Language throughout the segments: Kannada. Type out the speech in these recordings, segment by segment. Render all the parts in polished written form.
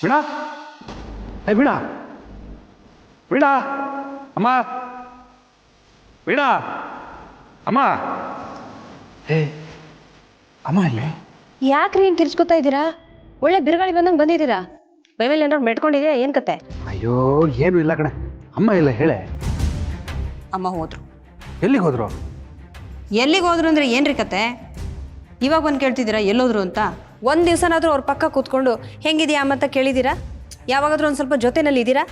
ವೀಣಾ, ವೀಣಾ, ವೀಣಾ, ಅಮ್ಮ, ವೀಣಾ, ಅಮ್ಮ, ಅಮ್ಮ ಇಲ್ಲಿ. ಯಾಕ್ರಿ ಹಿಂಗೆ ತಿರ್ಸ್ಕೊತಾ ಇದ್ದೀರಾ? ಒಳ್ಳೆ ಬಿರುಗಾಳಿ ಬಂದಂಗೆ ಬಂದಿದ್ದೀರಾ. ಬೈಮೇಲೆ ಏನಾದ್ರು ಮೆಟ್ಕೊಂಡಿದ್ದೀರಾ? ಏನು ಕತೆ? ಅಯ್ಯೋ ಏನು ಇಲ್ಲ ಕಣೆ, ಅಮ್ಮ ಇಲ್ಲ ಹೇಳೆ. ಅಮ್ಮ ಹೋದ್ರು. ಎಲ್ಲಿಗೆ ಹೋದ್ರು? ಎಲ್ಲಿಗೆ ಹೋದ್ರು ಅಂದರೆ ಏನ್ರಿ ಕತೆ? ಇವಾಗ ಬಂದು ಕೇಳ್ತಿದ್ದೀರಾ ಎಲ್ಲೋದ್ರು ಅಂತ? ಒಂದು ದಿವಸನಾದರೂ ಅವ್ರ ಪಕ್ಕ ಕೂತ್ಕೊಂಡು ಹೆಂಗಿದೆಯಾ ಅಂತ ಕೇಳಿದ್ದೀರಾ? ಯಾವಾಗಾದ್ರೂ ಒಂದು ಸ್ವಲ್ಪ ಜೊತೆನಲ್ಲಿ ಇದ್ದೀರಾ?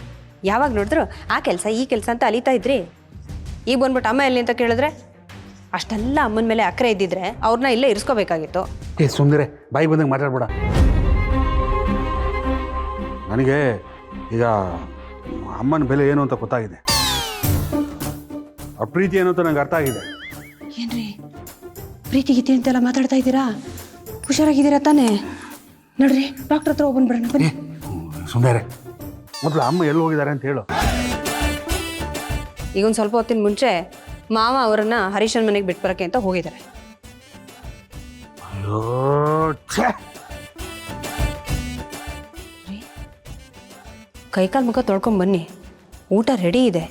ಯಾವಾಗ ನೋಡಿದ್ರು ಆ ಕೆಲಸ ಈ ಕೆಲಸ ಅಂತ ಅಲಿತಾ ಇದ್ರಿ. ಈಗ ಬಂದ್ಬಿಟ್ಟು ಅಮ್ಮ ಎಲ್ಲಿ ಅಂತ ಕೇಳಿದ್ರೆ ಅಷ್ಟೆಲ್ಲ ಅಮ್ಮನ ಮೇಲೆ ಅಕ್ಕರೆ ಇದ್ದಿದ್ರೆ ಅವ್ರನ್ನ ಇಲ್ಲೇ ಇರಿಸ್ಕೋಬೇಕಾಗಿತ್ತು. ಸುಮ್ಮನೆ ಬಾಯಿ ಬಂದಂಗೆ ಮಾತಾಡ್ಬೇಡ. ನನಗೆ ಈಗ ಅಮ್ಮನ ಬೆಲೆ ಏನು ಅಂತ ಗೊತ್ತಾಗಿದೆ, ಆ ಪ್ರೀತಿ ಏನು ಅಂತ ನಂಗೆ ಅರ್ಥ ಆಗಿದೆ. ಏನ್ರಿ ಪ್ರೀತಿ ಗೀತಿ ಅಂತೆಲ್ಲ ಮಾತಾಡ್ತಾ ಇದ್ದೀರಾ? ಹುಷಾರಾಗಿದ್ದೀರಾ ತಾನೇ? ನೋಡ್ರಿ ಡಾಕ್ಟರ್ ಹತ್ರ ಹೋಗ್ಬಂದ್ಬಿಡೋಣ ಬನ್ನಿ. ಸುಂದರ ಮೊದಲು ಅಮ್ಮ ಎಲ್ಲಿ ಹೋಗಿದ್ದಾರೆ ಅಂತ ಹೇಳು. ಈಗ ಒಂದು ಸ್ವಲ್ಪ ಹೊತ್ತಿನ ಮುಂಚೆ ಮಾವ ಅವರನ್ನ ಹರೀಶನ್ ಮನೆಗೆ ಬಿಟ್ಟು ಬರೋಕ್ಕೆ ಅಂತ ಹೋಗಿದ್ದಾರೆ. ಕೈಕಾಲು ಮುಖ ತೊಳ್ಕೊಂಡ್ ಬನ್ನಿ, ಊಟ ರೆಡಿ ಇದೆ.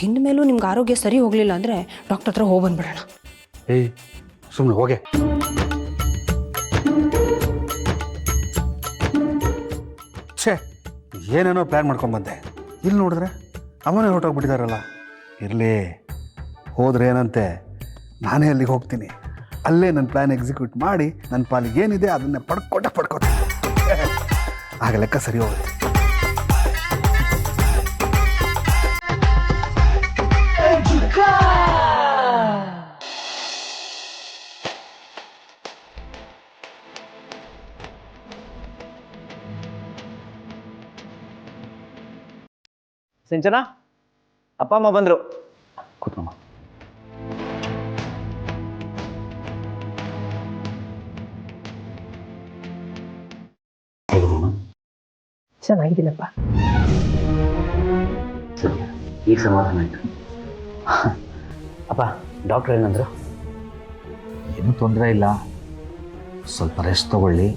ತಿಂದ ಮೇಲೂ ನಿಮ್ಗೆ ಆರೋಗ್ಯ ಸರಿ ಹೋಗಲಿಲ್ಲ ಅಂದರೆ ಡಾಕ್ಟರ್ ಹತ್ರ ಹೋಗಿ ಬಂದ್ಬಿಡೋಣ. ಸುಮ್ಮನೆ ಹೋಗೆ. ಏನೇನೋ ಪ್ಲ್ಯಾನ್ ಮಾಡ್ಕೊಂಡು ಬಂದೆ, ಇಲ್ಲಿ ನೋಡಿದ್ರೆ ಅವನೇ ಹೊರಟೋಗ್ಬಿಟ್ಟಿದಾರಲ್ಲ. ಇರಲಿ, ಹೋದ್ರೆ ಏನಂತೆ, ನಾನೇ ಅಲ್ಲಿಗೆ ಹೋಗ್ತೀನಿ, ಅಲ್ಲೇ ನನ್ನ ಪ್ಲ್ಯಾನ್ ಎಕ್ಸಿಕ್ಯೂಟ್ ಮಾಡಿ ನನ್ನ ಪಾಲಿಗೆ ಏನಿದೆ ಅದನ್ನೇ ಪಡ್ಕೋತೀನಿ. ಆಗ ಲೆಕ್ಕ ಸರಿ ಹೋಗುತ್ತೆ. ಸಿಂಚನ, ಅಪ್ಪ ಅಮ್ಮ ಬಂದರು. ಕೂತ್ಕೊಮ್ಮ. ಚೆನ್ನಾಗಿದ್ದೀನಪ್ಪ. ಈಗ ಸಮಾಧಾನ ಆಯ್ತು. ಅಪ್ಪ ಡಾಕ್ಟ್ರ್ ಏನಂದ್ರು? ಏನೂ ತೊಂದರೆ ಇಲ್ಲ, ಸ್ವಲ್ಪ ರೆಸ್ಟ್ ತಗೊಳ್ಳಿ,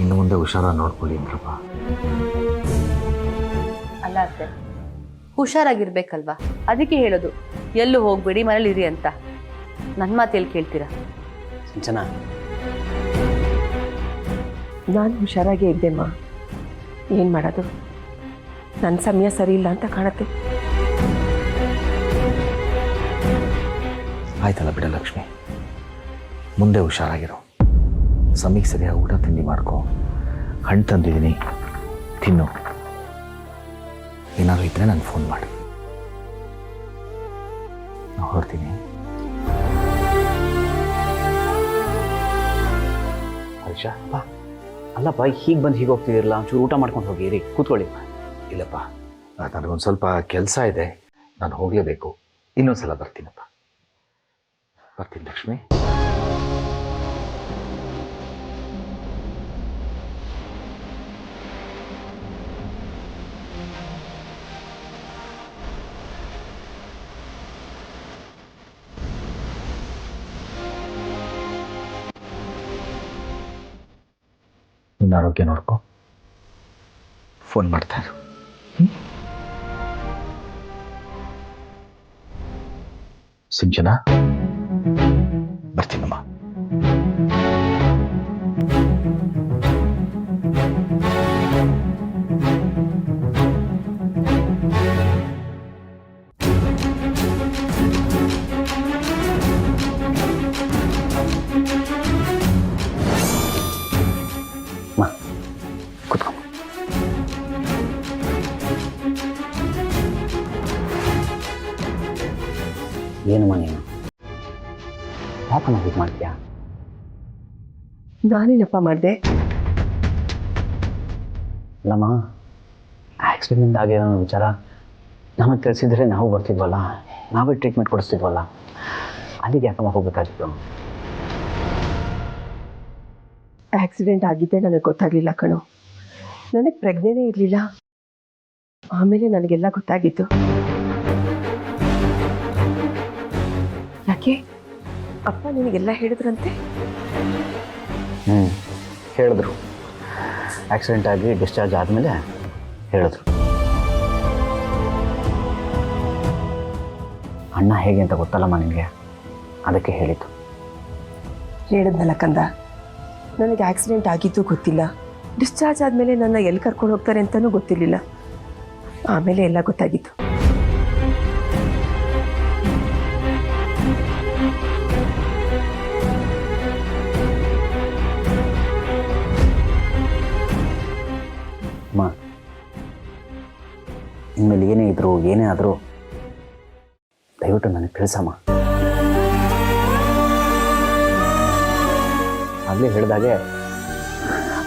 ಇನ್ನು ಮುಂದೆ ಹುಷಾರಾಗಿ ನೋಡ್ಕೊಳ್ಳಿ ಅಂದ್ರಪ್ಪ. ಅಲ್ಲ ಅತ್ತೆ, ಹುಷಾರಾಗಿರ್ಬೇಕಲ್ವಾ? ಅದಕ್ಕೆ ಹೇಳೋದು ಎಲ್ಲೂ ಹೋಗ್ಬೇಡಿ, ಮನೇಲಿ ಇರಿ ಅಂತ. ನನ್ನ ಮಾತೇಳಿ ಕೇಳ್ತೀರಾ? ಸಿಂಚನ, ನಾನು ಹುಷಾರಾಗೇ ಇದ್ದೆಮ್ಮ. ಏನು ಮಾಡೋದು, ನನ್ನ ಸಮಯ ಸರಿ ಇಲ್ಲ ಅಂತ ಕಾಣುತ್ತೆ. ಆಯ್ತಲ್ಲ ಬಿಡ ಲಕ್ಷ್ಮಿ, ಮುಂದೆ ಹುಷಾರಾಗಿರೋ. ಸಮಯಕ್ಕೆ ಸರಿಯಾಗಿ ಊಟ ತಿಂಡಿ ಮಾಡ್ಕೊ, ಹಣ್ಣು ತಂದಿದ್ದೀನಿ, ತಿನ್ನು. ಏನಾದ್ರು ಇದ್ದರೆ ನನಗೆ ಫೋನ್ ಮಾಡಿ. ನಾನು ಹೊರಡ್ತೀನಿ. ಹರ್ಷ, ಅಲ್ಲಪ್ಪ ಹೀಗೆ ಬಂದು ಹೀಗೆ ಹೋಗ್ತಿದಿರಲ್ಲ, ಒಂಚೂರು ಊಟ ಮಾಡ್ಕೊಂಡು ಹೋಗಿ ರೀ, ಕೂತ್ಕೊಳ್ಳಿ. ಇಲ್ಲಪ್ಪ, ನನಗೊಂದು ಸ್ವಲ್ಪ ಕೆಲಸ ಇದೆ, ನಾನು ಹೋಗಲೇಬೇಕು. ಇನ್ನೊಂದ್ಸಲ ಬರ್ತೀನಪ್ಪ. ಬರ್ತೀನಿ ಲಕ್ಷ್ಮಿ. ನಿನ್ನ ಆರೋಗ್ಯ ನೋಡ್ಕೊ, ಫೋನ್ ಮಾಡ್ತಾರೆ. ಸಿಂಚನ, ಬರ್ತೀನಮ್ಮ. ಏನಮ್ಮ ನೀನು ಯಾಕಮ್ಮ ಹೀಗೆ ಮಾಡ್ತೀಯಾ? ನಾನೇನಪ್ಪ ಮಾಡಿದೆ? ಅಲ್ಲಮ್ಮ, ಆಕ್ಸಿಡೆಂಟ್ ಆಗಿರೋ ವಿಚಾರ ನಮಗೆ ತಿಳಿಸಿದ್ರೆ ನಾವು ಬರ್ತಿದ್ವಲ್ಲ, ನಾವೇ ಟ್ರೀಟ್ಮೆಂಟ್ ಕೊಡಿಸ್ತಿದ್ವಲ್ಲ, ಅಲ್ಲಿಗೆ ಯಾಕಮ್ಮ ಹೋಗ್ಬೇಕಾಗಿತ್ತು? ಆಕ್ಸಿಡೆಂಟ್ ಆಗಿದ್ದೆ ನನಗೆ ಗೊತ್ತಾಗಲಿಲ್ಲ ಕಣೋ. ನನಗೆ ಪ್ರಜ್ಞೆನೇ ಇರಲಿಲ್ಲ. ಆಮೇಲೆ ನನಗೆಲ್ಲ ಗೊತ್ತಾಗಿತ್ತು. ಯಾಕೆ ಅಪ್ಪ ನಿನಗೆಲ್ಲ ಹೇಳಿದ್ರಂತೆ? ಹೇಳಿದ್ರು. ಆಕ್ಸಿಡೆಂಟ್ ಆಗಿ ಡಿಸ್ಚಾರ್ಜ್ ಆದಮೇಲೆ ಹೇಳಿದ್ರು. ಅಣ್ಣ ಹೇಗೆ ಅಂತ ಗೊತ್ತಲ್ಲಮ್ಮ ನಿನಗೆ, ಅದಕ್ಕೆ ಹೇಳಿದ್ದು. ಹೇಳಿದ್ನಲ್ಲ ಕಂದ, ನನಗೆ ಆಕ್ಸಿಡೆಂಟ್ ಆಗಿದ್ದು ಗೊತ್ತಿಲ್ಲ, ಡಿಸ್ಚಾರ್ಜ್ ಆದಮೇಲೆ ನನ್ನ ಎಲ್ಲಿ ಕರ್ಕೊಂಡು ಹೋಗ್ತಾರೆ ಅಂತಲೂ ಗೊತ್ತಿರಲಿಲ್ಲ. ಆಮೇಲೆ ಎಲ್ಲ ಗೊತ್ತಾಗಿತ್ತು. ಅಮ್ಮ, ಇನ್ಮೇಲೆ ಏನೇ ಇದ್ರು ಏನೇ ಆದರೂ ದಯವಿಟ್ಟು ನನಗೆ ತಿಳಿಸಮ್ಮ. ಆಗಲೇ ಹೇಳಿದಾಗೆ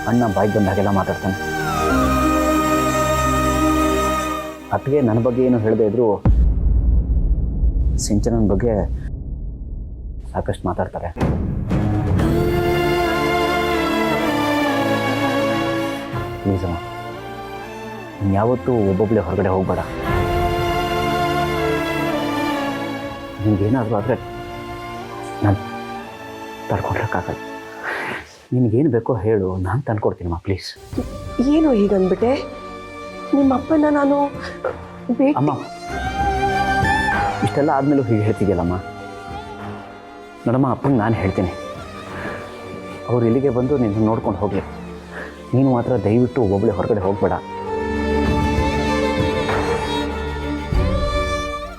ಅಣ್ಣ ಬಾಯಿಗೆ ಬಂದಾಗೆಲ್ಲ ಮಾತಾಡ್ತಾನೆ. ಅತ್ತಿಗೆ ನನ್ನ ಬಗ್ಗೆ ಏನು ಹೇಳದೇ ಇದ್ರು ಸಿಂಚನನ ಬಗ್ಗೆ ಸಾಕಷ್ಟು ಮಾತಾಡ್ತಾರೆ. ಪ್ಲೀಸ್ ಅಮ್ಮ, ನೀನು ಯಾವತ್ತೂ ಒಬ್ಬೊಬ್ಬಳೆ ಹೊರಗಡೆ ಹೋಗಬೇಡ. ನಿಮ್ಗೇನಾದರೂ ಆದರೆ ನಾನು ತಡ್ಕೊಳಕ್ಕಾಗಲ್ಲ. ನಿನಗೇನು ಬೇಕೋ ಹೇಳು, ನಾನು ತಂದ್ಕೊಡ್ತೀನಮ್ಮ, ಪ್ಲೀಸ್. ಏನು ಹೀಗಂದ್ಬಿಟ್ಟೆ? ನಿಮ್ಮಪ್ಪನ ನಾನು ಅಮ್ಮ, ಇಷ್ಟೆಲ್ಲ ಆದಮೇಲೂ ಹೀಗೆ ಹೇಳ್ತಿದ್ಯಲ್ಲಮ್ಮ. ನೋಡಮ್ಮ, ಅಪ್ಪಂಗೆ ನಾನು ಹೇಳ್ತೀನಿ, ಅವ್ರು ಇಲ್ಲಿಗೆ ಬಂದು ನಿನ್ನ ನೋಡ್ಕೊಂಡು ಹೋಗಲಿ. ನೀನು ಮಾತ್ರ ದಯವಿಟ್ಟು ಒಬ್ಬೊಬ್ಬಳೆ ಹೊರಗಡೆ ಹೋಗಬೇಡ.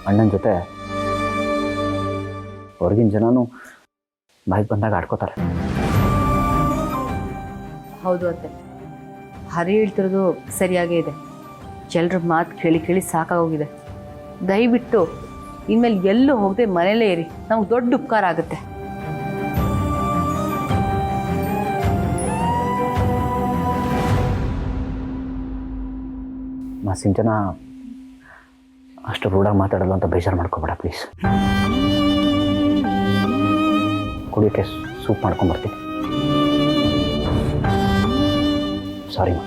ಅಣ್ಣನ ಜೊತೆ ಹೊರಗಿನ ಜನನೂ ಬಾಯಿಗೆ ಬಂದಾಗ ಆಡ್ಕೋತಾರೆ. ಹೌದು ಅತ್ತೆ, ಹರಿ ಹೇಳ್ತಿರೋದು ಸರಿಯಾಗೇ ಇದೆ. ಎಲ್ಲರ ಮಾತು ಕೇಳಿ ಕೇಳಿ ಸಾಕಾಗೋಗಿದೆ. ದಯವಿಟ್ಟು ಇನ್ಮೇಲೆ ಎಲ್ಲೂ ಹೋಗದೆ ಮನೇಲೇ ಇರಿ, ನಮ್ಗೆ ದೊಡ್ಡ ಉಪಕಾರ ಆಗುತ್ತೆ. ಸಿಂಚನ ಅಷ್ಟು ರೂಢಾಗಿ ಮಾತಾಡೋದು ಅಂತ ಬೇಜಾರು ಮಾಡ್ಕೊಬೇಡ ಪ್ಲೀಸ್. ಕುಡಿಯೋಕ್ಕೆ ಸೂಪ್ ಮಾಡ್ಕೊಂಬರ್ತೀನಿ. ಸಾರಿ ಮಾ.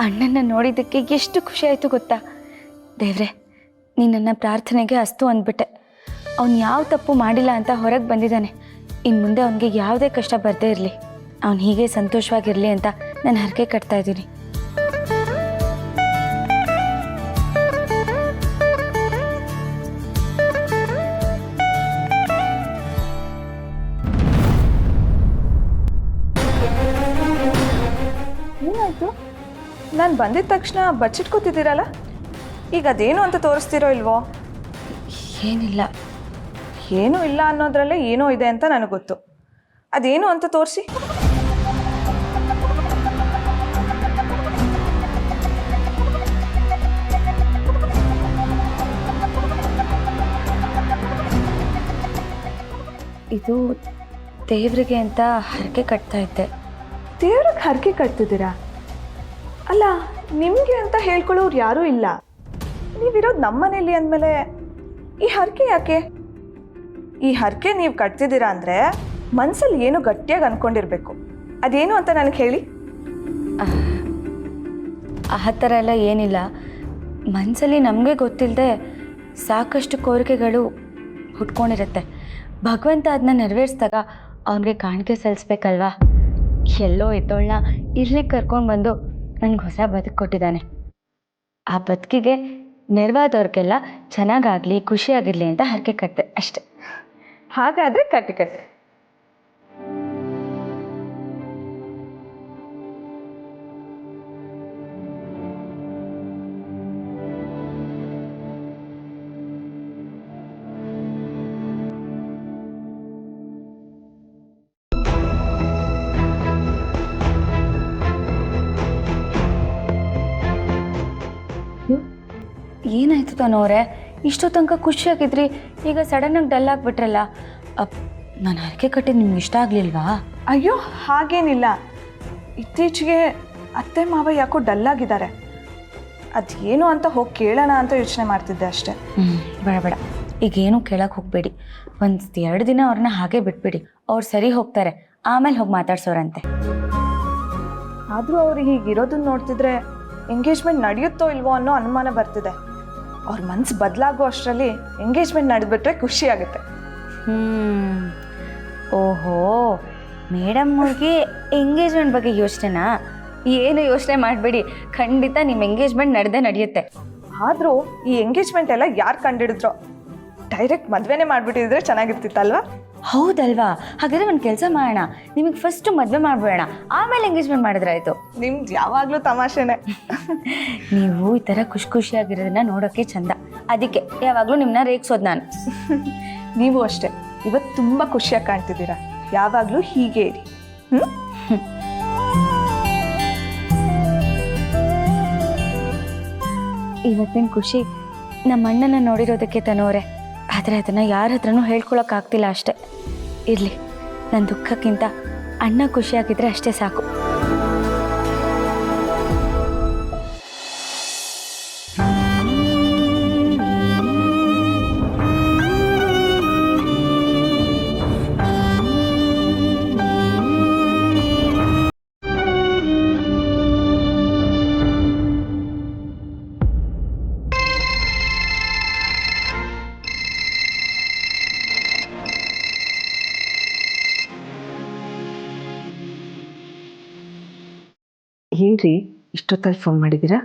ಅಣ್ಣನ ನೋಡಿದ್ದಕ್ಕೆ ಎಷ್ಟು ಖುಷಿ ಆಯಿತು ಗೊತ್ತಾ. ದೇವ್ರೆ, ನೀನು ನನ್ನ ಪ್ರಾರ್ಥನೆಗೆ ಅಸ್ತು ಅಂದ್ಬಿಟ್ಟೆ. ಅವ್ನು ಯಾವ ತಪ್ಪು ಮಾಡಿಲ್ಲ ಅಂತ ಹೊರಗೆ ಬಂದಿದ್ದಾನೆ. ಇನ್ನು ಮುಂದೆ ಅವನಿಗೆ ಯಾವುದೇ ಕಷ್ಟ ಬರದೇ ಇರಲಿ, ಅವ್ನು ಹೀಗೆ ಸಂತೋಷವಾಗಿರಲಿ ಅಂತ ನಾನು ಹರಕೆ ಕಟ್ತಾ ಇದ್ದೀನಿ. ಏನಾಯಿತು? ನಾನು ಬಂದಿದ ತಕ್ಷಣ ಬಚ್ಚಿಟ್ಕೋತಿದ್ದೀರಲ್ಲ, ಈಗ ಅದೇನು ಅಂತ ತೋರಿಸ್ತಿರೋ ಇಲ್ವೋ? ಏನಿಲ್ಲ. ಏನೂ ಇಲ್ಲ ಅನ್ನೋದ್ರಲ್ಲೇ ಏನೋ ಇದೆ ಅಂತ ನನಗೆ ಗೊತ್ತು. ಅದೇನು ಅಂತ ತೋರಿಸಿ. ಇದು ದೇವರಿಗೆ ಅಂತ ಹರಕೆ ಕಟ್ತಾ ಇದ್ದೆ. ದೇವ್ರಿಗೆ ಹರಕೆ ಕಟ್ತಿದ್ದೀರಾ? ಅಲ್ಲ, ನಿಮಗೆ ಅಂತ ಹೇಳ್ಕೊಳ್ಳೋರು ಯಾರೂ ಇಲ್ಲ. ನೀವಿರೋದು ನಮ್ಮ ಮನೇಲಿ ಅಂದಮೇಲೆ ಈ ಹರಕೆ ಯಾಕೆ? ಈ ಹರಕೆ ನೀವು ಕಟ್ತಿದ್ದೀರಾ ಅಂದರೆ ಮನಸ್ಸಲ್ಲಿ ಏನೋ ಗಟ್ಟಿಯಾಗಿ ಅಂದ್ಕೊಂಡಿರ್ಬೇಕು. ಅದೇನು ಅಂತ ನನಗೆ ಹೇಳಿ. ಆ ಥರ ಎಲ್ಲ ಏನಿಲ್ಲ. ಮನಸ್ಸಲ್ಲಿ ನಮಗೆ ಗೊತ್ತಿಲ್ಲದೆ ಸಾಕಷ್ಟು ಕೋರಿಕೆಗಳು ಹುಟ್ಕೊಂಡಿರುತ್ತೆ. ಭಗವಂತ ಅದನ್ನ ನೆರವೇರಿಸಿದಾಗ ಅವನಿಗೆ ಕಾಣಿಕೆ ಸಲ್ಲಿಸ್ಬೇಕಲ್ವಾ. ಎಲ್ಲೋ ಇದ್ದೋಳನ್ನ ಇಲ್ಲಿಗೆ ಕರ್ಕೊಂಡು ಬಂದು ನನಗೆ ಹೊಸ ಬದುಕು ಕೊಟ್ಟಿದ್ದಾನೆ. ಆ ಬದುಕಿಗೆ ನೆರವಾದವ್ರಿಗೆಲ್ಲ ಚೆನ್ನಾಗಾಗಲಿ, ಖುಷಿಯಾಗಿರಲಿ ಅಂತ ಹರಕೆ ಕಟ್ಟಿದೆ ಅಷ್ಟೆ. ಹಾಗಾದರೆ ಕಟ್ಟಿ. ಏನಾಯ್ತು ತನೋರೆ? ಇಷ್ಟೋ ತನಕ ಖುಷಿಯಾಗಿದ್ರಿ, ಈಗ ಸಡನ್ನಾಗಿ ಡಲ್ ಆಗಿಬಿಟ್ರಲ್ಲ. ನಾನು ಹರಕೆ ಕಟ್ಟಿದ್ದು ನಿಮ್ಗೆ ಇಷ್ಟ ಆಗಲಿಲ್ವಾ? ಅಯ್ಯೋ, ಹಾಗೇನಿಲ್ಲ. ಇತ್ತೀಚೆಗೆ ಅತ್ತೆ ಮಾವ ಯಾಕೋ ಡಲ್ಲಾಗಿದ್ದಾರೆ. ಅದೇನು ಅಂತ ಹೋಗಿ ಕೇಳೋಣ ಅಂತ ಯೋಚನೆ ಮಾಡ್ತಿದ್ದೆ ಅಷ್ಟೆ. ಬೇಡ ಬೇಡ, ಈಗೇನು ಕೇಳಕ್ಕೆ ಹೋಗಬೇಡಿ. ಒಂದು 2 ದಿನ ಅವ್ರನ್ನ ಹಾಗೆ ಬಿಟ್ಬಿಡಿ. ಅವ್ರು ಸರಿ ಹೋಗ್ತಾರೆ, ಆಮೇಲೆ ಹೋಗಿ ಮಾತಾಡ್ಸೋರಂತೆ. ಆದರೂ ಅವ್ರು ಹೀಗಿರೋದನ್ನ ನೋಡ್ತಿದ್ರೆ ಎಂಗೇಜ್ಮೆಂಟ್ ನಡೆಯುತ್ತೋ ಇಲ್ವೋ ಅನ್ನೋ ಅನುಮಾನ ಬರ್ತಿದೆ. ಅವ್ರ ಮನಸ್ಸು ಬದಲಾಗೋ ಅಷ್ಟರಲ್ಲಿ ಎಂಗೇಜ್ಮೆಂಟ್ ನಡೆದ್ಬಿಟ್ರೆ ಖುಷಿ ಆಗುತ್ತೆ. ಓಹೋ, ಮೇಡಮ್ ಅವ್ರಿಗೆ ಎಂಗೇಜ್ಮೆಂಟ್ ಬಗ್ಗೆ ಯೋಚನೆನಾ? ಏನು ಯೋಚನೆ ಮಾಡಬೇಡಿ, ಖಂಡಿತ ನಿಮ್ಮ ಎಂಗೇಜ್ಮೆಂಟ್ ನಡೆಯುತ್ತೆ. ಆದರೂ ಈ ಎಂಗೇಜ್ಮೆಂಟ್ ಎಲ್ಲ ಯಾರು ಕಂಡಿಡಿದ್ರೋ, ಡೈರೆಕ್ಟ್ ಮದುವೆನೇ ಮಾಡಿಬಿಟ್ಟಿದ್ರೆ ಚೆನ್ನಾಗಿರ್ತಿತ್ತಲ್ವಾ? ಹೌದಲ್ವಾ? ಹಾಗಾದ್ರೆ ಒಂದು ಕೆಲಸ ಮಾಡೋಣ, ನಿಮಗೆ ಫಸ್ಟ್ ಮದುವೆ ಮಾಡಬೇಡ, ಆಮೇಲೆ ಎಂಗೇಜ್ಮೆಂಟ್ ಮಾಡಿದ್ರಾಯ್ತು. ನಿಮ್ದು ಯಾವಾಗಲೂ ತಮಾಷೆನೆ. ನೀವು ಈ ಥರ ಖುಷಿಯಾಗಿರೋದನ್ನ ನೋಡೋಕ್ಕೆ ಚಂದ, ಅದಕ್ಕೆ ಯಾವಾಗಲೂ ನಿಮ್ಮನ್ನ ರೇಗಿಸೋದು ನಾನು. ನೀವು ಅಷ್ಟೇ, ಇವತ್ತು ತುಂಬ ಖುಷಿಯಾಗಿ ಕಾಣ್ತಿದ್ದೀರಾ. ಯಾವಾಗಲೂ ಹೀಗೆ ಇರಿ. ಇವತ್ತಿನ ಖುಷಿ ನಮ್ಮ ಅಣ್ಣನ ನೋಡಿರೋದಕ್ಕೆ ತನೋರೆ, ಆದರೆ ಅದನ್ನು ಯಾರ ಹತ್ರನೂ ಹೇಳ್ಕೊಳಕ್ಕಾಗ್ತಿಲ್ಲ ಅಷ್ಟೆ. ಇರಲಿ, ನನ್ನ ದುಃಖಕ್ಕಿಂತ ಅಣ್ಣ ಖುಷಿಯಾಗಿದ್ರೆ ಅಷ್ಟೇ ಸಾಕು. ಏನ್ರಿ ಇಷ್ಟೊತ್ತಲ್ಲಿ ಫೋನ್ ಮಾಡಿದ್ದೀರಾ?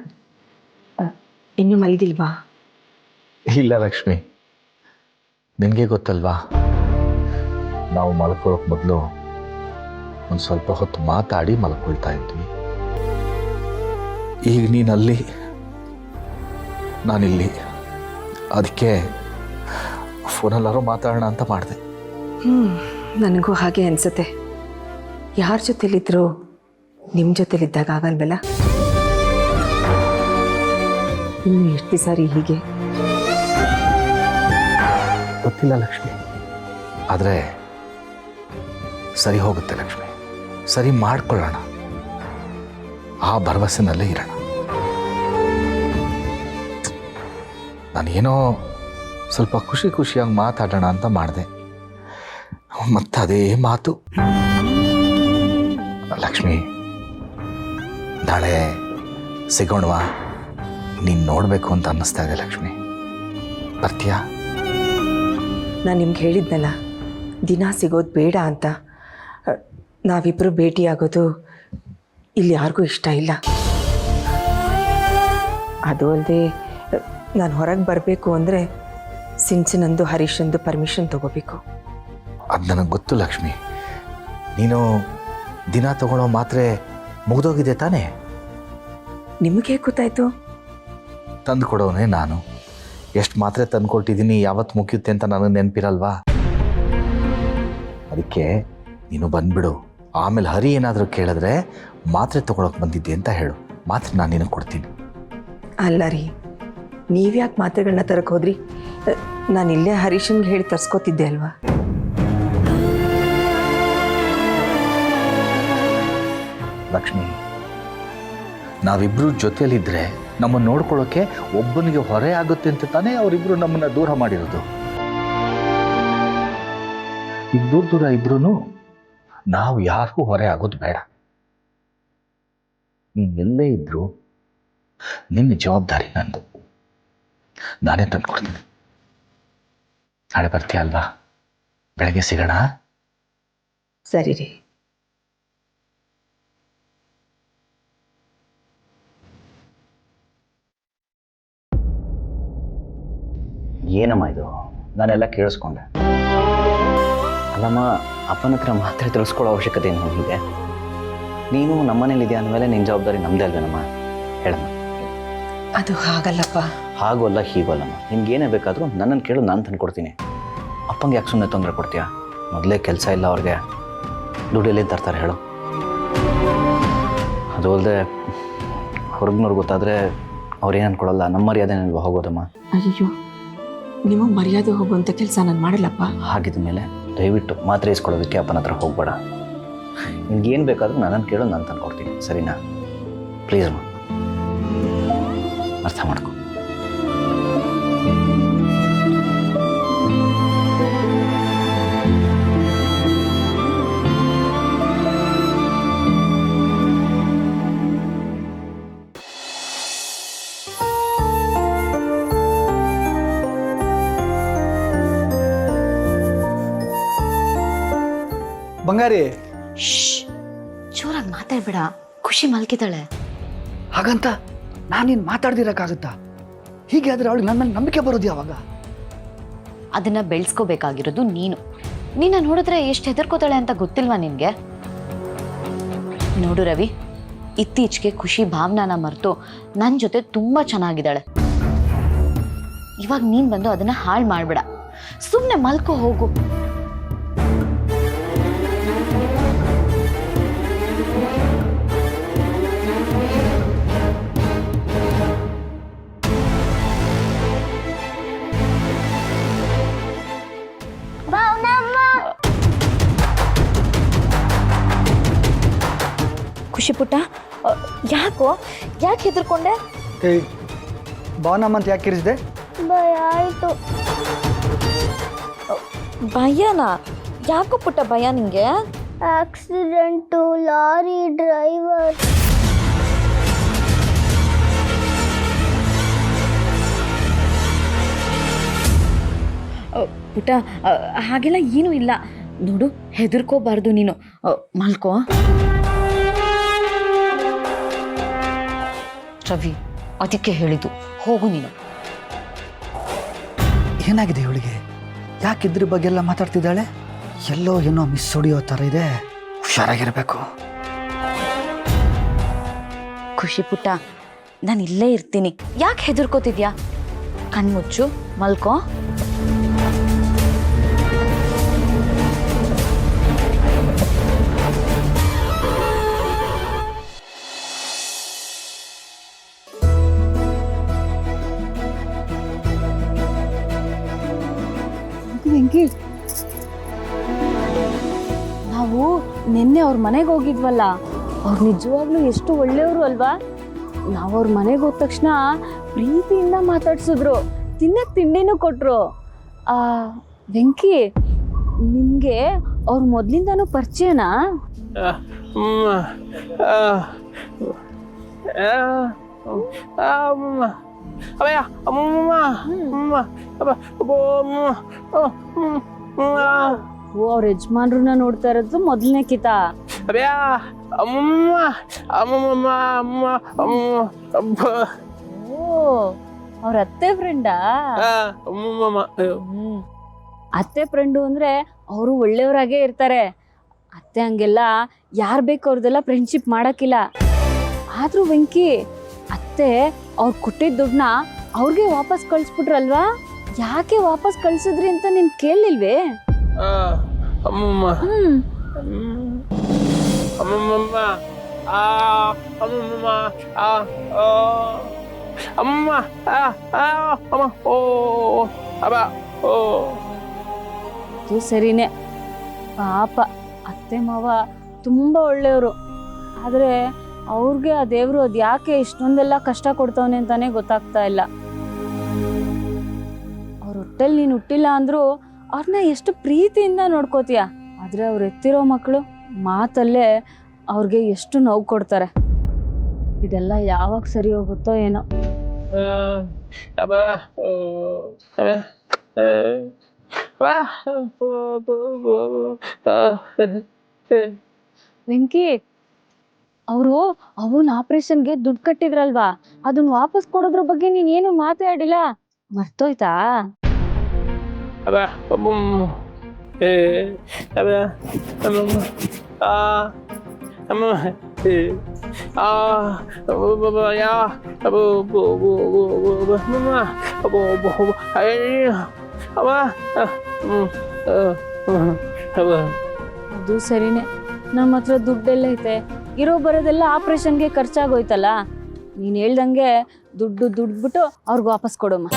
ಇನ್ನೂ ಮಲಗಿಲ್ವಾ? ಇಲ್ಲ ಲಕ್ಷ್ಮಿ, ನಿನಗೆ ಗೊತ್ತಲ್ವಾ, ನಾವು ಮಲ್ಕೊಳ್ಳೋಕೆ ಮೊದಲು ಒಂದು ಸ್ವಲ್ಪ ಹೊತ್ತು ಮಾತಾಡಿ ಮಲ್ಕೊಳ್ತಾ ಇದ್ವಿ. ಈಗ ನೀನಲ್ಲಿ, ನಾನಿಲ್ಲಿ, ಅದಕ್ಕೆ ಫೋನಲ್ಲಾರು ಮಾತಾಡೋಣ ಅಂತ ಮಾಡಿದೆ. ನನಗೂ ಹಾಗೆ ಅನಿಸುತ್ತೆ. ಯಾರ ಜೊತೆಲಿದ್ರು ನಿಮ್ಮ ಜೊತೆಲಿದ್ದಾಗ ಆಗಲ್ವಲ್ಲ? ಇನ್ನು ಎಷ್ಟು ದಿವಸ ರೀ ಹೀಗೆ? ಗೊತ್ತಿಲ್ಲ ಲಕ್ಷ್ಮಿ, ಆದರೆ ಸರಿ ಹೋಗುತ್ತೆ ಲಕ್ಷ್ಮಿ, ಸರಿ ಮಾಡ್ಕೊಳ್ಳೋಣ, ಆ ಭರವಸೆನಲ್ಲೇ ಇರೋಣ. ನಾನೇನೋ ಸ್ವಲ್ಪ ಖುಷಿಯಾಗಿ ಮಾತಾಡೋಣ ಅಂತ ಮಾಡಿದೆ, ಮತ್ತೆ ಅದೇ ಮಾತು. ಲಕ್ಷ್ಮಿ, ನಾಳೆ ಸಿಗೋಣವಾ? ನೀನು ನೋಡಬೇಕು ಅಂತ ಅನ್ನಿಸ್ತಾ ಇದೆ ಲಕ್ಷ್ಮಿ, ಬರ್ತೀಯಾ? ನಾನು ನಿಮ್ಗೆ ಹೇಳಿದ್ನಲ್ಲ, ದಿನ ಸಿಗೋದು ಬೇಡ ಅಂತ. ನಾವಿಬ್ಬರು ಭೇಟಿಯಾಗೋದು ಇಲ್ಲಿ ಯಾರಿಗೂ ಇಷ್ಟ ಇಲ್ಲ. ಅದು ಅಲ್ಲದೆ ನಾನು ಹೊರಗೆ ಬರಬೇಕು ಅಂದರೆ ಸಿಂಚನಂದು ಹರೀಶಂದು ಪರ್ಮಿಷನ್ ತಗೋಬೇಕು. ಅದು ನನಗೆ ಗೊತ್ತು ಲಕ್ಷ್ಮಿ, ನೀನು ದಿನ ತಗೊಳ್ಳೋ ಮಾತ್ರೆ ಮುಗಿದೋಗಿದೆ ತಾನೇ? ನಿಮಗೆ ಹೇಗೆ ಗೊತ್ತಾಯ್ತು? ತಂದು ಕೊಡೋನೆ ನಾನು. ಎಷ್ಟು ಮಾತ್ರೆ ತಂದು ಕೊಟ್ಟಿದ್ದೀನಿ, ಯಾವತ್ತು ಮುಗಿಯುತ್ತೆ ಅಂತ ನನಗೆ ನೆನಪಿರಲ್ವಾ? ಅದಕ್ಕೆ ನೀನು ಬಂದ್ಬಿಡು. ಆಮೇಲೆ ಹರಿ ಏನಾದರೂ ಕೇಳಿದ್ರೆ ಮಾತ್ರೆ ತಗೊಳಕ್ಕೆ ಬಂದಿದ್ದೆ ಅಂತ ಹೇಳು, ಮಾತ್ರೆ ನಾನು ನಿನಗೆ ಕೊಡ್ತೀನಿ. ಅಲ್ಲ ರೀ, ನೀವ್ಯಾಕೆ ಮಾತ್ರೆಗಳನ್ನ ತರಕ್ಕೆ ಹೋದ್ರಿ? ನಾನು ಇಲ್ಲೇ ಹರೀಶನ್ಗೆ ಹೇಳಿ ತರ್ಸ್ಕೊತಿದ್ದೆ ಅಲ್ವಾ? ಲಕ್ಷ್ಮಿ, ನಾವಿಬ್ಬರು ಜೊತೆಯಲ್ಲಿದ್ದರೆ ನಮ್ಮನ್ನು ನೋಡ್ಕೊಳ್ಳೋಕ್ಕೆ ಒಬ್ಬನಿಗೆ ಹೊರೆ ಆಗುತ್ತೆ ಅಂತ ತಾನೇ ಅವರಿಬ್ಬರು ನಮ್ಮನ್ನು ದೂರ ಮಾಡಿರೋದು. ಈಗ ದೂರ ಇದ್ರೂ ನಾವು ಯಾರಿಗೂ ಹೊರೆ ಆಗೋದು ಬೇಡ. ನೀನು ಎಲ್ಲೇ ಇದ್ರು ನಿನ್ನ ಜವಾಬ್ದಾರಿ ನಂದು, ನಾನೇ ತಂದ್ಕೊಡ್ತೀನಿ. ನಾಳೆ ಬರ್ತೀಯ ಅಲ್ವಾ? ಬೆಳಗ್ಗೆ ಸಿಗೋಣ. ಸರಿ ರೀ. ಏನಮ್ಮ ಇದು? ನಾನೆಲ್ಲ ಕೇಳಿಸ್ಕೊಂಡೆ. ಅಲ್ಲಮ್ಮ, ಅಪ್ಪನ ಹತ್ರ ಮಾತ್ರೆ ತಿಳಿಸ್ಕೊಳ್ಳೋ ಅವಶ್ಯಕತೆ ಏನು ನಮಗೆ? ನೀನು ನಮ್ಮನೇಲಿದೆಯಾ ಅಂದಮೇಲೆ ನಿನ್ನ ಜವಾಬ್ದಾರಿ ನಮ್ಮದೇ ಅಲ್ವೇನಮ್ಮ? ಹೇಳಮ್ಮ. ಅದು ಹಾಗಲ್ಲಪ್ಪ. ಹಾಗೂ ಅಲ್ಲ, ಹೀಗೂ ಅಲ್ಲಮ್ಮ. ನಿಮ್ಗೇನೇ ಬೇಕಾದರೂ ನನ್ನನ್ನು ಕೇಳು, ನಾನು ತಂದು ಕೊಡ್ತೀನಿ. ಅಪ್ಪಂಗೆ ಯಾಕೆ ಸುಮ್ಮನೆ ತೊಂದರೆ ಕೊಡ್ತೀಯಾ? ಮೊದಲೇ ಕೆಲಸ ಇಲ್ಲ ಅವ್ರಿಗೆ, ದುಡ್ಡೆಲ್ಲಿ ತರ್ತಾರೆ ಹೇಳು? ಅದು ಅಲ್ಲದೆ ಹೊರಗ್ನವ್ರು ಗೊತ್ತಾದರೆ ಅವ್ರೇನು ಅಂದ್ಕೊಳ್ಳಲ್ಲ, ನಮ್ಮ ಮರ್ಯಾದೆ ನನಗೆ ಹೋಗೋದಮ್ಮ. ಅಯ್ಯೋ, ನಿಮಗೆ ಮರ್ಯಾದೆ ಹೋಗುವಂಥ ಕೆಲಸ ನಾನು ಮಾಡಲ್ಲಪ್ಪ. ಹಾಗಿದ ಮೇಲೆ ದಯವಿಟ್ಟು ಮಾತ್ರೆ ಇಸ್ಕೊಳ್ಳೋದಕ್ಕೆ ಅಪ್ಪನ ಹತ್ರ ಹೋಗಬೇಡ. ನಿನ್ಗೆ ಏನು ಬೇಕಾದರೂ ನನ್ನನ್ನು ಕೇಳು, ನಾನು ತಂದ್ಕೊಡ್ತೀನಿ, ಸರಿನಾ? ಪ್ಲೀಸ್ ಅಮ್ಮ, ಅರ್ಥ ಮಾಡ್ಕೊ. ಬಂಗಾರಿ, ಜೋರಾಗಿ ಮಾತಾಡ್ಬೇಡ, ಖುಷಿ ಮಲ್ಕಿದ್ದಾಳೆ. ಹಾಗಂತ ನಾನೇನು ಮಾತಾಡ್ದಿರಕ್ಕಾಗತ್ತಾ? ಹೀಗೆ ಆದ್ರೆ ಅವಳಿಗೆ ನನ್ನ ಮೇಲೆ ನಂಬಿಕೆ ಬರೋದು ಯಾವಾಗ? ಅದನ್ನ ಬೆಳೆಸ್ಕೋಬೇಕಾಗಿರೋದು ನೀನು. ನಿನ್ನ ನೋಡಿದ್ರೆ ಎಷ್ಟು ಹೆದರ್ಕೋತಾಳೆ ಅಂತ ಗೊತ್ತಿಲ್ವಾ ನಿನ್ಗೆ? ನೋಡು ರವಿ, ಇತ್ತೀಚೆಗೆ ಖುಷಿ ಭಾವನಾನ ಮರೆತು ನನ್ನ ಜೊತೆ ತುಂಬಾ ಚೆನ್ನಾಗಿದ್ದಾಳೆ. ಇವಾಗ ನೀನ್ ಬಂದು ಅದನ್ನ ಹಾಳು ಮಾಡ್ಬೇಡ, ಸುಮ್ಮನೆ ಮಲ್ಕೋ ಹೋಗು. ಖುಷಿ ಪುಟ್ಟ, ಯಾಕೋ, ಯಾಕೆ ಹೆದರ್ಕೊಂಡೆ? ಏಯ್, ಭಾವನಮ್ಮ ಅಂತ ಯಾಕೆ ಕಿರಿಸಿದೆ? ಭಯ ಆಯ್ತು. ಭಯನಾ? ಯಾಕೋ ಪುಟ್ಟ ಭಯ ನಿಂಗೆ? Accident, lorry driver. ಪುಟ್ಟ, ಹಾಗೆಲ್ಲ ಏನೂ ಇಲ್ಲ. ನೋಡು, ಹೆದರ್ಕೋಬಾರ್ದು ನೀನು. ಮಲ್ಕೋ. ರವಿ, ಅದಕ್ಕೆ ಹೇಳಿದ್ದು, ಹೋಗು ನೀನು. ಏನಾಗಿದೆ ಇವಳಿಗೆ? ಯಾಕೆ ಇದ್ರ ಬಗ್ಗೆ ಎಲ್ಲ ಮಾತಾಡ್ತಿದ್ದಾಳೆ? ಎಲ್ಲೋ ಏನೋ ಮಿಸ್ ಹೊಡಿಯೋ ಥರ ಇದೆ, ಹುಷಾರಾಗಿರ್ಬೇಕು. ಖುಷಿ ಪುಟ್ಟ, ನಾನು ಇಲ್ಲೇ ಇರ್ತೀನಿ, ಯಾಕೆ ಹೆದರ್ಕೋತಿದ್ಯಾ? ಕಣ್ಮುಚ್ಚು, ಮಲ್ಕೋ. ನಾವು ನಿನ್ನೆ ಅವ್ರ ಮನೆಗೆ ಹೋಗಿದ್ವಲ್ಲ, ಅವ್ರು ನಿಜವಾಗ್ಲೂ ಎಷ್ಟು ಒಳ್ಳೆಯವರು ಅಲ್ವಾ? ನಾವು ಅವ್ರ ಮನೆಗೆ ಹೋದ ತಕ್ಷಣ ಪ್ರೀತಿಯಿಂದ ಮಾತಾಡ್ಸಿದ್ರು, ತಿನ್ನಕ್ಕೆ ತಿಂಡಿನೂ ಕೊಟ್ರು. ವೆಂಕಿ, ನಿಮಗೆ ಅವ್ರ ಮೊದಲಿಂದನೂ ಪರಿಚಯನಾ? ಅವ್ರ ಯಜಮಾನ್ರನ್ನ ನೋಡ್ತಾ ಇರೋದು ಮೊದಲನೇ ಕಿತ. ಅವ್ರ ಅತ್ತೆ ಫ್ರೆಂಡಾ? ಅತ್ತೆ ಫ್ರೆಂಡು ಅಂದ್ರೆ ಅವರು ಒಳ್ಳೆಯವರಾಗೇ ಇರ್ತಾರೆ. ಅತ್ತೆ ಹಂಗೆಲ್ಲ ಯಾರು ಬೇಕು ಅವ್ರದೆಲ್ಲ ಫ್ರೆಂಡ್ಶಿಪ್ ಮಾಡಕ್ಕಿಲ್ಲ. ಆದ್ರೂ ವೆಂಕಿ, ಅತ್ತೆ ಅವ್ರು ಕೊಟ್ಟಿದ್ದ ದುಡ್ಡನ್ನ ಅವ್ರಿಗೆ ವಾಪಸ್ ಕಳಿಸ್ಬಿಟ್ರಲ್ವಾ? ಯಾಕೆ ವಾಪಸ್ ಕಳ್ಸಿದ್ರಿ ಅಂತ ನೀನ್ ಕೇಳಲಿಲ್ವೇ? ಅದು ಸರಿನೇ, ಪಾಪ ಅತ್ತೆ ಮಾವ ತುಂಬಾ ಒಳ್ಳೆಯವರು. ಆದ್ರೆ ಅವ್ರಿಗೆ ಆ ದೇವ್ರು ಅದ್ ಯಾಕೆ ಇಷ್ಟೊಂದೆಲ್ಲ ಕಷ್ಟ ಕೊಡ್ತವನೆ ಅಂತಾನೆ ಗೊತ್ತಾಗ್ತಾ ಇಲ್ಲ. ಅವ್ರ ಹೊಟ್ಟೆಲ್ ನೀನ್ ಹುಟ್ಟಿಲ್ಲ ಅಂದ್ರು ಅವ್ರನ್ನ ಎಷ್ಟು ಪ್ರೀತಿಯಿಂದ ನೋಡ್ಕೋತೀಯ. ಆದ್ರೆ ಅವ್ರು ಎತ್ತಿರೋ ಮಕ್ಕಳು ಮಾತಲ್ಲೇ ಅವ್ರಿಗೆ ಎಷ್ಟು ನೋವು ಕೊಡ್ತಾರೆ. ಇದೆಲ್ಲ ಯಾವಾಗ ಸರಿ ಹೋಗುತ್ತೋ ಏನೋ. ವೆಂಕಿ, ಅವರು ಅವನ್ ಆಪರೇಷನ್ಗೆ ದುಡ್ಡು ಕಟ್ಟಿದ್ರಲ್ವಾ, ಅದನ್ನ ವಾಪಸ್ ಕೊಡೋದ್ರ ಬಗ್ಗೆ ನೀನ್ ಏನು ಮಾತಾಡಿಲ್ಲ, ಮರ್ತೋಯ್ತಾ? ಅದು ಸರಿನೇ, ನಮ್ಮ ಹತ್ರ ದುಡ್ಡೆಲ್ಲ ಐತೆ, ಇರೋ ಬರೋದೆಲ್ಲ ಆಪರೇಷನ್ಗೆ ಖರ್ಚಾಗೋಯ್ತಲ್ಲ. ನೀನ್ ಹೇಳ್ದಂಗೆ ದುಡ್ಬಿಟ್ಟು ಅವ್ರಿಗೆ ವಾಪಸ್ ಕೊಡಮ್ಮ.